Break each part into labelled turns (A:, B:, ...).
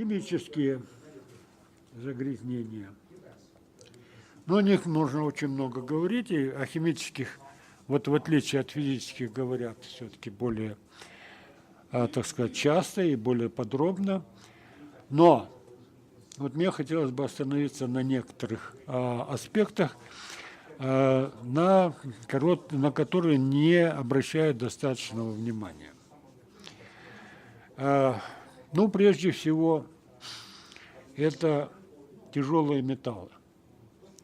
A: химические загрязнения. Но о них можно очень много говорить, и о химических, вот в отличие от физических, говорят все-таки более, так сказать, часто и более подробно. Но вот мне хотелось бы остановиться на некоторых аспектах, на которые не обращают достаточного внимания. Ну, прежде всего, это тяжелые металлы.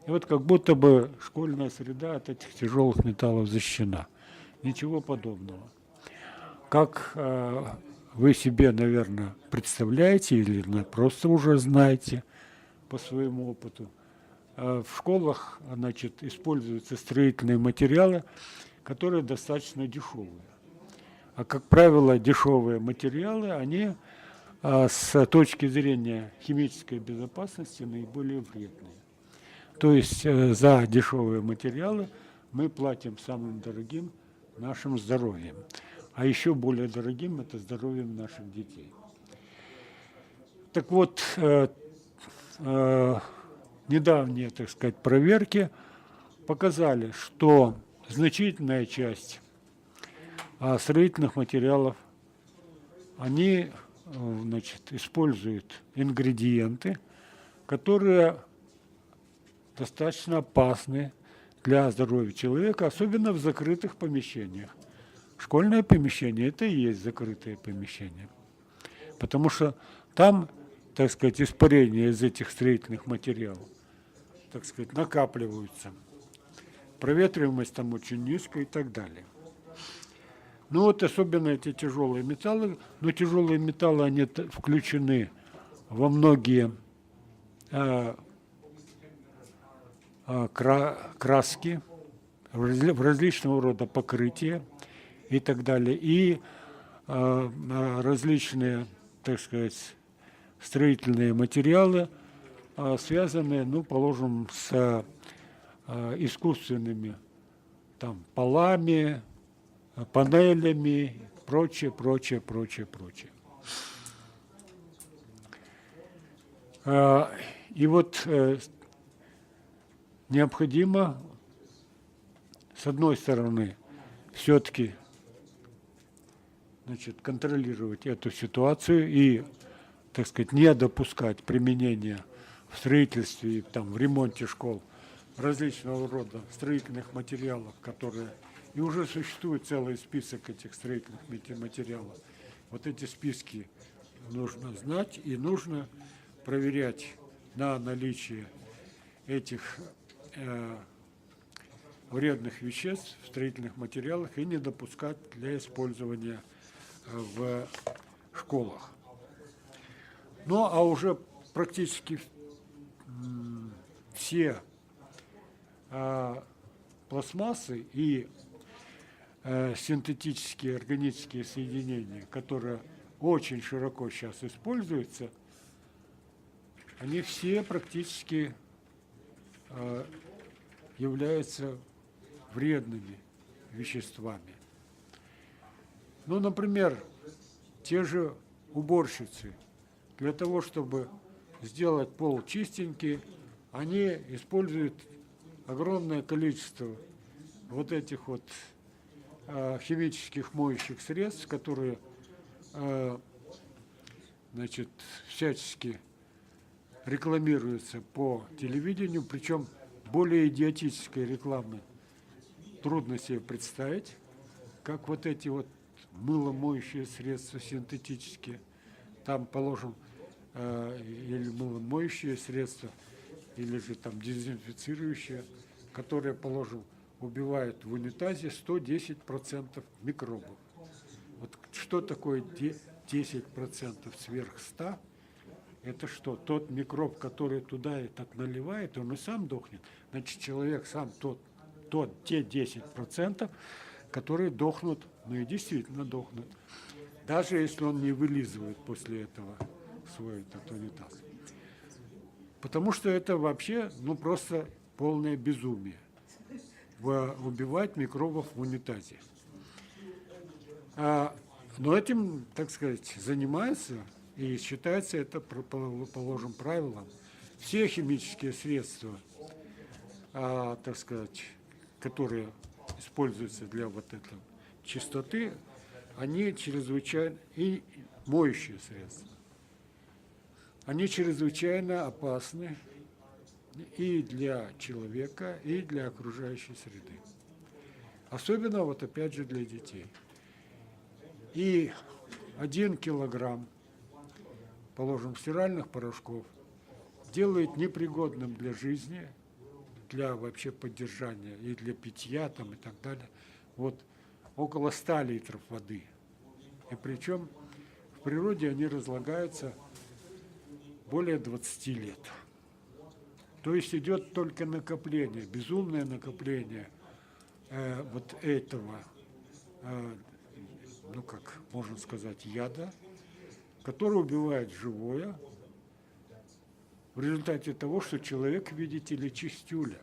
A: И вот как будто бы школьная среда от этих тяжелых металлов защищена. Ничего подобного. Как вы себе, наверное, представляете или просто уже знаете по своему опыту, в школах, значит, используются строительные материалы, которые достаточно дешевые. А, как правило, дешевые материалы, они с точки зрения химической безопасности наиболее вредные. То есть за дешевые материалы мы платим самым дорогим нашим здоровьем. А еще более дорогим это здоровьем наших детей. Так вот, недавние, так сказать, проверки показали, что значительная часть строительных материалов, они, значит, используют ингредиенты, которые достаточно опасны для здоровья человека, особенно в закрытых помещениях. Школьное помещение – это и есть закрытое помещение, потому что там, так сказать, испарения из этих строительных материалов, так сказать, накапливаются. Проветриваемость там очень низкая и так далее. Ну вот особенно эти тяжелые металлы, но тяжелые металлы, они включены во многие краски, в различного рода покрытия и так далее, и различные, так сказать, строительные материалы, связанные, ну, положим, с искусственными там полами, панелями, прочее. И вот необходимо, с одной стороны, все-таки, значит, контролировать эту ситуацию и, так сказать, не допускать применения в строительстве, там, в ремонте школ различного рода строительных материалов, которые... И уже существует целый список этих строительных материалов. Вот эти списки нужно знать и нужно проверять на наличие этих вредных веществ в строительных материалах и не допускать для использования в школах. Ну, а уже практически все пластмассы и синтетические органические соединения, которые очень широко сейчас используются, они все практически являются вредными веществами. Ну, например, те же уборщицы, для того, чтобы сделать пол чистенький, они используют огромное количество вот этих вот химических моющих средств, которые, значит, всячески рекламируются по телевидению, причем более идиотической рекламы трудно себе представить, как вот эти вот мыломоющие средства синтетические, там, положим, или мыломоющие средства, или же там дезинфицирующие, которые, положим, убивают в унитазе 110% микробов. Вот что такое 10% сверх 100? Это что? Тот микроб, который туда этот наливает, он и сам дохнет. Значит, человек сам те 10%, которые дохнут, ну и действительно дохнут. Даже если он не вылизывает после этого свой этот унитаз. Потому что это вообще, ну, просто полное безумие. Убивать микробов в унитазе. Но этим, так сказать, занимаются И считается это положим правилом. Все химические средства, так сказать, которые используются для вот этой чистоты, они чрезвычайно, и моющие средства, они чрезвычайно опасны и для человека, и для окружающей среды. Особенно вот опять же для детей. И 1 килограмм, положим, стиральных порошков делает непригодным для жизни, для вообще поддержания и для питья там, и так далее, вот около 100 литров воды. И причем в природе они разлагаются более 20 лет. То есть идет только накопление, безумное накопление вот этого, ну как можно сказать, яда, который убивает живое, в результате того, что человек, видите ли, чистюля.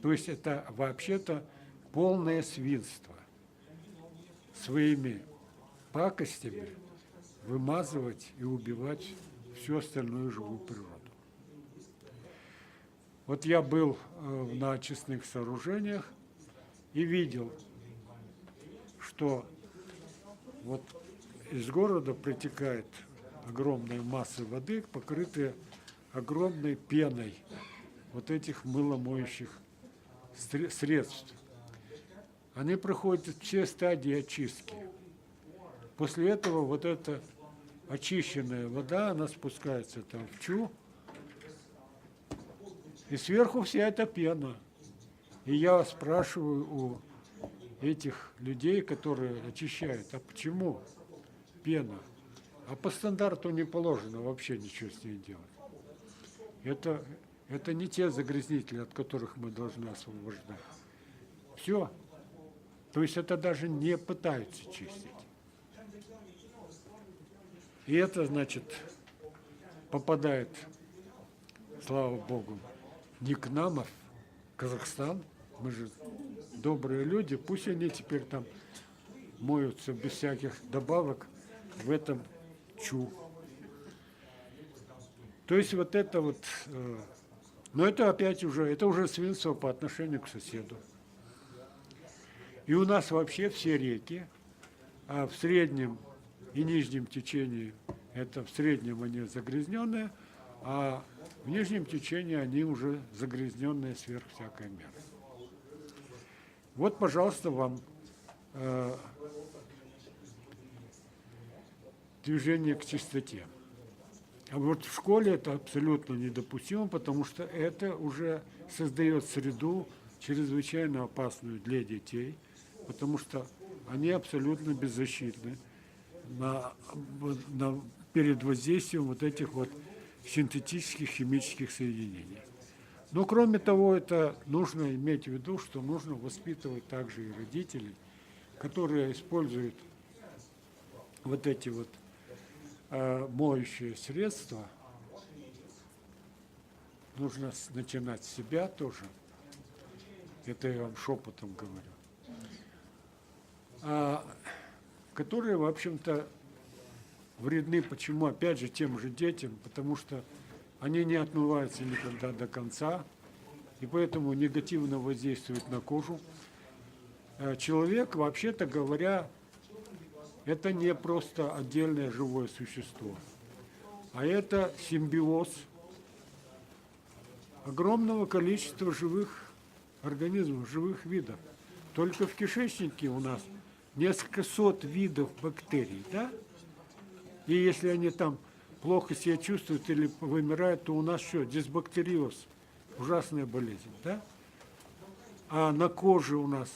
A: То есть это вообще-то полное свинство. Своими пакостями вымазывать и убивать всю остальную живую природу. Вот я был на очистных сооружениях и видел, что вот из города притекает огромная масса воды, покрытая огромной пеной вот этих мыломоющих средств. Они проходят все стадии очистки. После этого вот эта очищенная вода, она спускается там в чу, и сверху вся эта пена. И я спрашиваю у этих людей, которые очищают, а почему пена? А по стандарту не положено вообще ничего с ней делать. Это не те загрязнители, от которых мы должны освобождать. Все. То есть это даже не пытаются чистить. И это, значит, попадает, слава Богу, не к нам, а в Казахстан. Мы же добрые люди, пусть они теперь там моются без всяких добавок в этом чу. То есть вот это вот, но это опять уже, это уже свинство по отношению к соседу. И у нас вообще все реки, а в среднем и нижнем течении, это в среднем они загрязненные, а в нижнем течении они уже загрязненные сверх всякой меры. Вот, пожалуйста, вам движение к чистоте. А вот в школе это абсолютно недопустимо, потому что это уже создает среду чрезвычайно опасную для детей, потому что они абсолютно беззащитны перед воздействием вот этих вот синтетических химических соединений. Но кроме того, это нужно иметь в виду, что нужно воспитывать также и родителей, которые используют вот эти вот моющие средства. Нужно начинать с себя тоже. Это я вам шепотом говорю. Которые, в общем-то, вредны. Почему? Опять же, тем же детям, потому что они не отмываются никогда до конца, и поэтому негативно воздействуют на кожу. Человек, вообще-то говоря, это не просто отдельное живое существо, а это симбиоз огромного количества живых организмов, живых видов. Только в кишечнике у нас несколько сот видов бактерий, да? И если они там плохо себя чувствуют или вымирают, то у нас что? Дисбактериоз, ужасная болезнь, да? А на коже у нас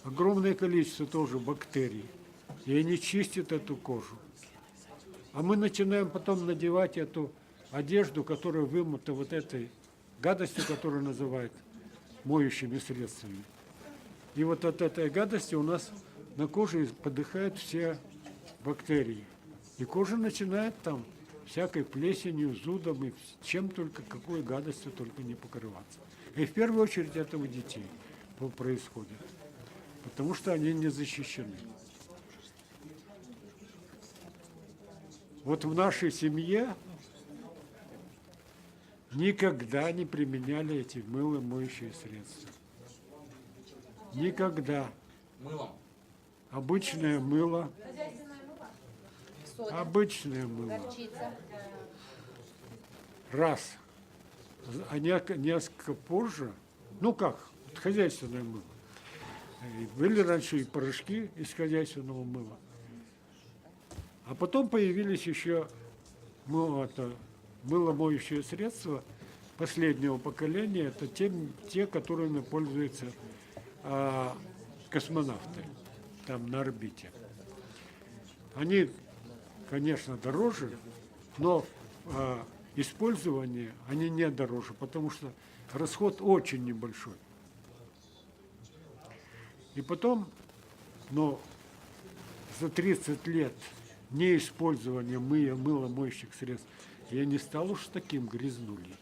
A: огромное количество тоже бактерий, и они чистят эту кожу. А мы начинаем потом надевать эту одежду, которая вымыта вот этой гадостью, которую называют моющими средствами. И вот от этой гадости у нас на коже подыхают все бактерии. И кожа начинает там всякой плесенью, зудом и чем только, какой гадостью только не покрываться. И в первую очередь это у детей происходит, потому что они не защищены. Вот в нашей семье никогда не применяли эти мыло-моющие средства. Никогда.
B: Мылом.
A: Обычное мыло.
C: Сода,
A: Обычное мыло.
C: горчица.
A: Раз. А несколько позже, ну как, вот хозяйственное мыло. Были раньше и порошки из хозяйственного мыла. А потом появились еще мыло-моющие средства последнего поколения. Это те которыми пользуются космонавты там на орбите. Они, конечно, дороже, но использование они не дороже, потому что расход очень небольшой. И потом, но за 30 лет неиспользования мыло-моющих средств я не стал уж таким грязнулей.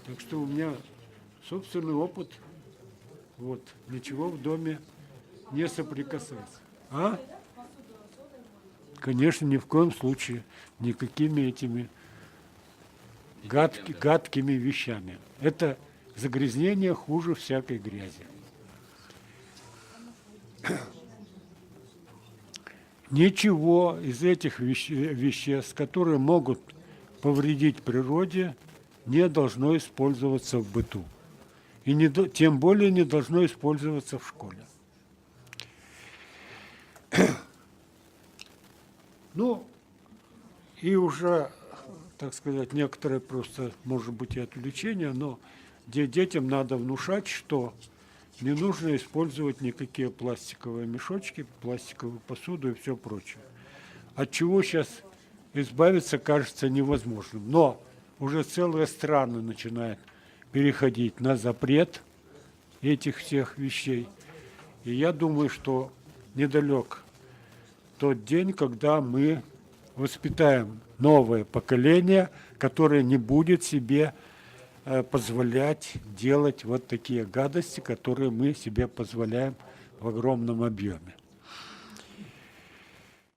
A: Так что у меня собственный опыт, вот, ничего в доме не соприкасается. А? Конечно, ни в коем случае никакими этими гадкими вещами. Это загрязнение хуже всякой грязи. Ничего из этих веществ, которые могут повредить природе, не должно использоваться в быту. И тем более не должно использоваться в школе. Ну, и уже, так сказать, некоторые просто, может быть, и отвлечения, но детям надо внушать, что не нужно использовать никакие пластиковые мешочки, пластиковую посуду и все прочее. От чего сейчас избавиться кажется невозможным. Но уже целые страны начинают переходить на запрет этих всех вещей. И я думаю, что недалек тот день, когда мы воспитаем новое поколение, которое не будет себе позволять делать вот такие гадости, которые мы себе позволяем в огромном объеме.